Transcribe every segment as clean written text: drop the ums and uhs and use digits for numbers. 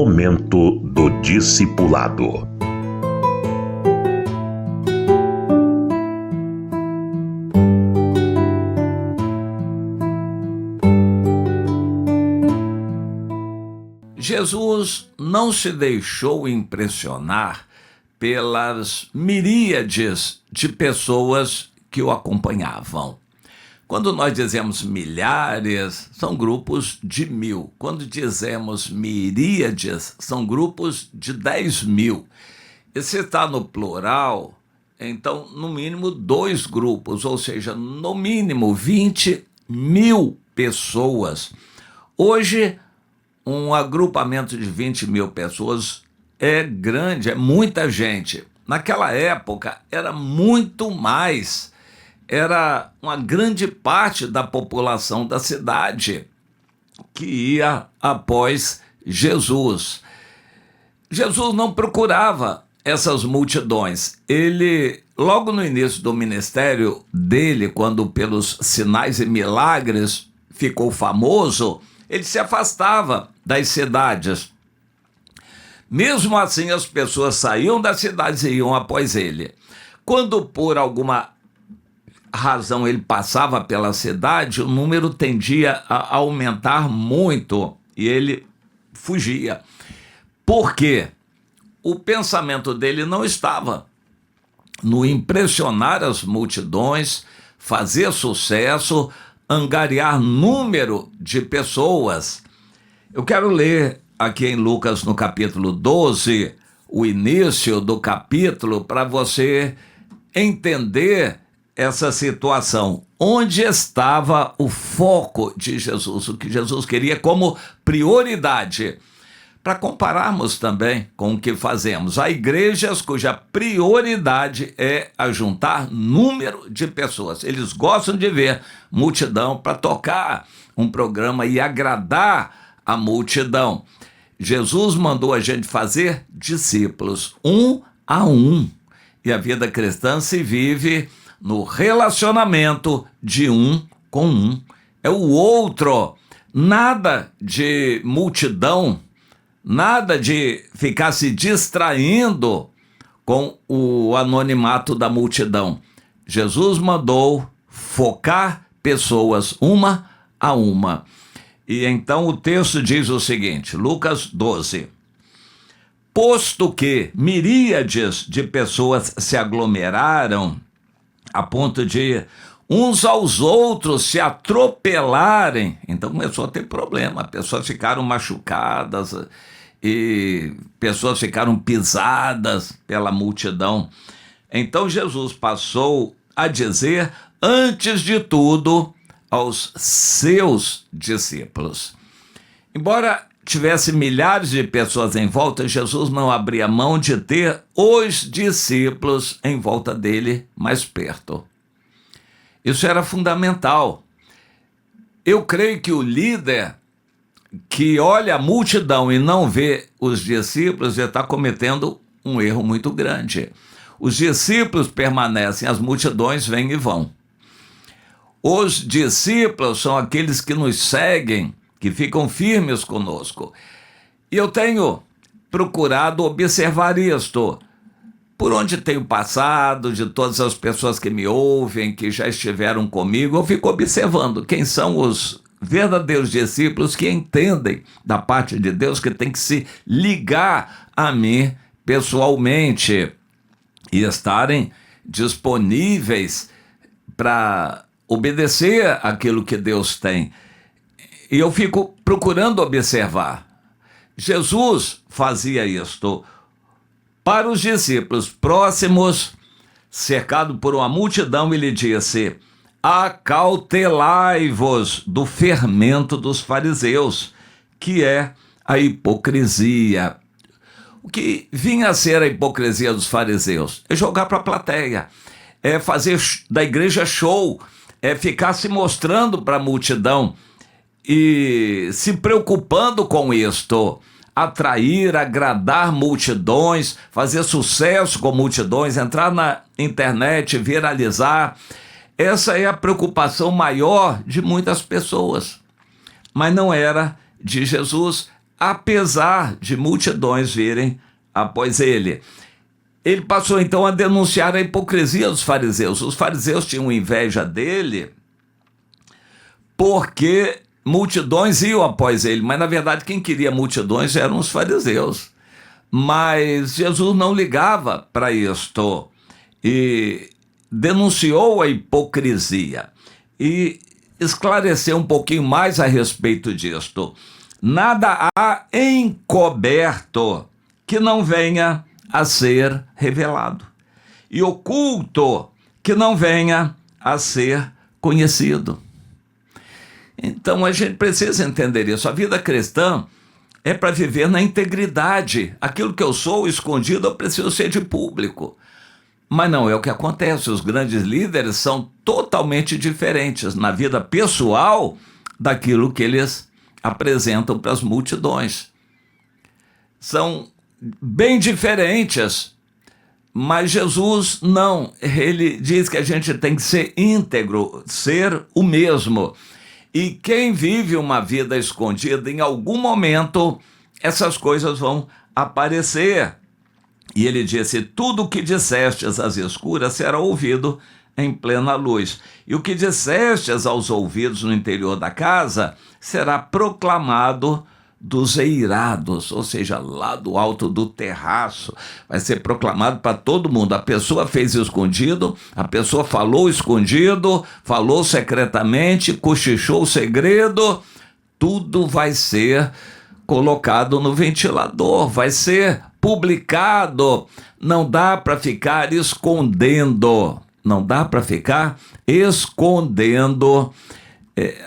Momento do Discipulado. Jesus não se deixou impressionar pelas miríades de pessoas que o acompanhavam. Quando nós dizemos milhares, são grupos de 1000. Quando dizemos miríades, são grupos de 10.000. E se está no plural, então, no mínimo, 2 grupos, ou seja, no mínimo 20.000 pessoas. Hoje, um agrupamento de 20.000 pessoas é grande, é muita gente. Naquela época, era muito mais. Era uma grande parte da população da cidade que ia após Jesus. Jesus não procurava essas multidões. Ele, logo no início do ministério dele, quando pelos sinais e milagres ficou famoso, ele se afastava das cidades. Mesmo assim, as pessoas saíam das cidades e iam após ele. Quando por alguma razão ele passava pela cidade, o número tendia a aumentar muito e ele fugia. Por quê? O pensamento dele não estava no impressionar as multidões, fazer sucesso, angariar número de pessoas. Eu quero ler aqui em Lucas, no capítulo 12, o início do capítulo, para você entender essa situação. Onde estava o foco de Jesus? O que Jesus queria como prioridade? Para compararmos também com o que fazemos. Há igrejas cuja prioridade é ajuntar número de pessoas. Eles gostam de ver multidão para tocar um programa e agradar a multidão. Jesus mandou a gente fazer discípulos, um a um. E a vida cristã se vive no relacionamento de um com um. É o outro. Nada de multidão, nada de ficar se distraindo com o anonimato da multidão. Jesus mandou focar pessoas uma a uma. E então o texto diz o seguinte, Lucas 12. Posto que miríades de pessoas se aglomeraram a ponto de uns aos outros se atropelarem, então começou a ter problema, pessoas ficaram machucadas e pessoas ficaram pisadas pela multidão. Então Jesus passou a dizer, antes de tudo, aos seus discípulos. Embora tivesse milhares de pessoas em volta, Jesus não abria mão de ter os discípulos em volta dele mais perto. Isso era fundamental. Eu creio que o líder que olha a multidão e não vê os discípulos está cometendo um erro muito grande. Os discípulos permanecem, as multidões vêm e vão. Os discípulos são aqueles que nos seguem, que ficam firmes conosco. E eu tenho procurado observar isto. Por onde tenho passado, de todas as pessoas que me ouvem, que já estiveram comigo, eu fico observando quem são os verdadeiros discípulos que entendem da parte de Deus, que tem que se ligar a mim pessoalmente e estarem disponíveis para obedecer aquilo que Deus tem. E eu fico procurando observar. Jesus fazia isto para os discípulos próximos, cercado por uma multidão, ele disse, acautelai-vos do fermento dos fariseus, que é a hipocrisia. O que vinha a ser a hipocrisia dos fariseus? É jogar para a plateia, é fazer da igreja show, é ficar se mostrando para a multidão, e se preocupando com isto, atrair, agradar multidões, fazer sucesso com multidões, entrar na internet, viralizar. Essa é a preocupação maior de muitas pessoas. Mas não era de Jesus. apesar de multidões virem após ele. Ele passou então a denunciar a hipocrisia dos fariseus. Os fariseus tinham inveja dele porque multidões iam após ele, mas na verdade quem queria multidões eram os fariseus. Mas Jesus não ligava para isto e denunciou a hipocrisia e esclareceu um pouquinho mais a respeito disto. Nada há encoberto que não venha a ser revelado, e oculto que não venha a ser conhecido. Então a gente precisa entender isso. A vida cristã é para viver na integridade. Aquilo que eu sou escondido, eu preciso ser de público. Mas não é o que acontece. Os grandes líderes são totalmente diferentes na vida pessoal daquilo que eles apresentam para as multidões. São bem diferentes, mas Jesus não. Ele diz que a gente tem que ser íntegro, ser o mesmo. E quem vive uma vida escondida, em algum momento, essas coisas vão aparecer. E ele disse: tudo o que dissestes às escuras será ouvido em plena luz. E o que dissestes aos ouvidos no interior da casa será proclamado dos eirados, ou seja, lá do alto do terraço, vai ser proclamado para todo mundo. A pessoa fez escondido, a pessoa falou escondido, falou secretamente, cochichou o segredo, tudo vai ser colocado no ventilador, vai ser publicado. Não dá para ficar escondendo, não dá para ficar escondendo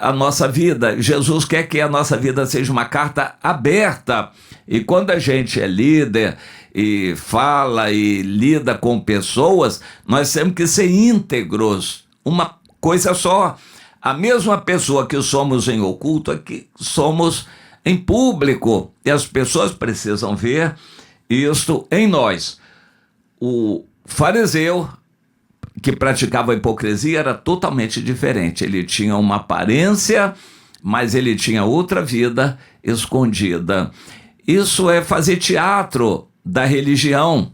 a nossa vida. Jesus quer que a nossa vida seja uma carta aberta. E quando a gente é líder e fala e lida com pessoas, nós temos que ser íntegros. Uma coisa só, a mesma pessoa que somos em oculto é que somos em público. E as pessoas precisam ver isto em nós. O fariseu que praticava a hipocrisia era totalmente diferente. Ele tinha uma aparência, mas ele tinha outra vida escondida. Isso é fazer teatro da religião.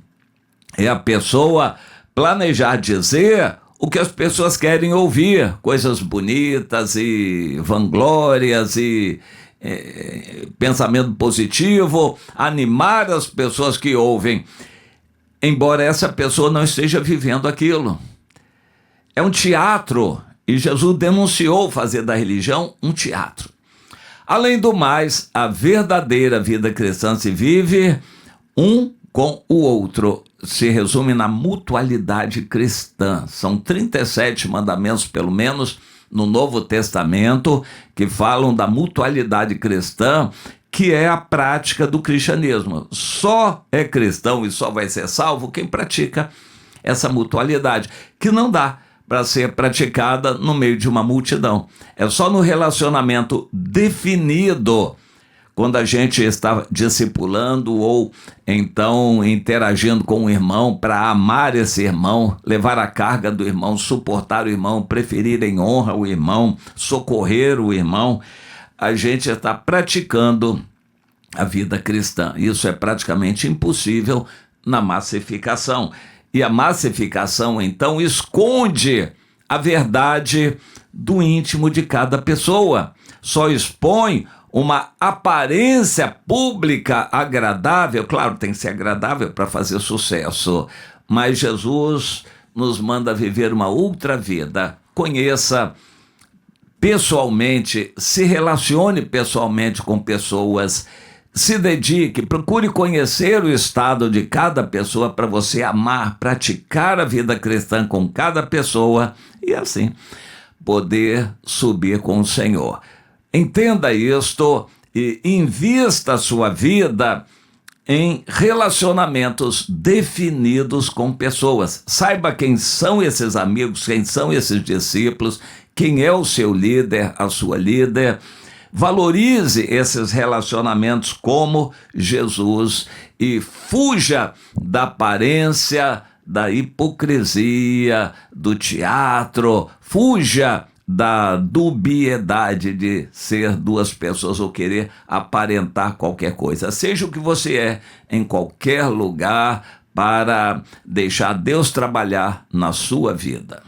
É a pessoa planejar dizer o que as pessoas querem ouvir, coisas bonitas e vanglórias e pensamento positivo, animar as pessoas que ouvem, embora essa pessoa não esteja vivendo aquilo. É um teatro, e Jesus denunciou fazer da religião um teatro. Além do mais, a verdadeira vida cristã se vive um com o outro. Se resume na mutualidade cristã. São 37 mandamentos, pelo menos, no Novo Testamento, que falam da mutualidade cristã, que é a prática do cristianismo. Só é cristão e só vai ser salvo quem pratica essa mutualidade, que não dá para ser praticada no meio de uma multidão. É só no relacionamento definido, quando a gente está discipulando ou então interagindo com o irmão para amar esse irmão, levar a carga do irmão, suportar o irmão, preferir em honra o irmão, socorrer o irmão, a gente está praticando a vida cristã. Isso é praticamente impossível na massificação. E a massificação, então, esconde a verdade do íntimo de cada pessoa. Só expõe uma aparência pública agradável. Claro, tem que ser agradável para fazer sucesso, mas Jesus nos manda viver uma outra vida. Conheça pessoalmente, se relacione pessoalmente com pessoas, se dedique, procure conhecer o estado de cada pessoa para você amar, praticar a vida cristã com cada pessoa e assim poder subir com o Senhor. Entenda isto e invista a sua vida em relacionamentos definidos com pessoas. Saiba quem são esses amigos, quem são esses discípulos, quem é o seu líder, a sua líder. Valorize esses relacionamentos como Jesus e fuja da aparência, da hipocrisia, do teatro. Fuja da dubiedade de ser duas pessoas ou querer aparentar qualquer coisa. Seja o que você é em qualquer lugar para deixar Deus trabalhar na sua vida.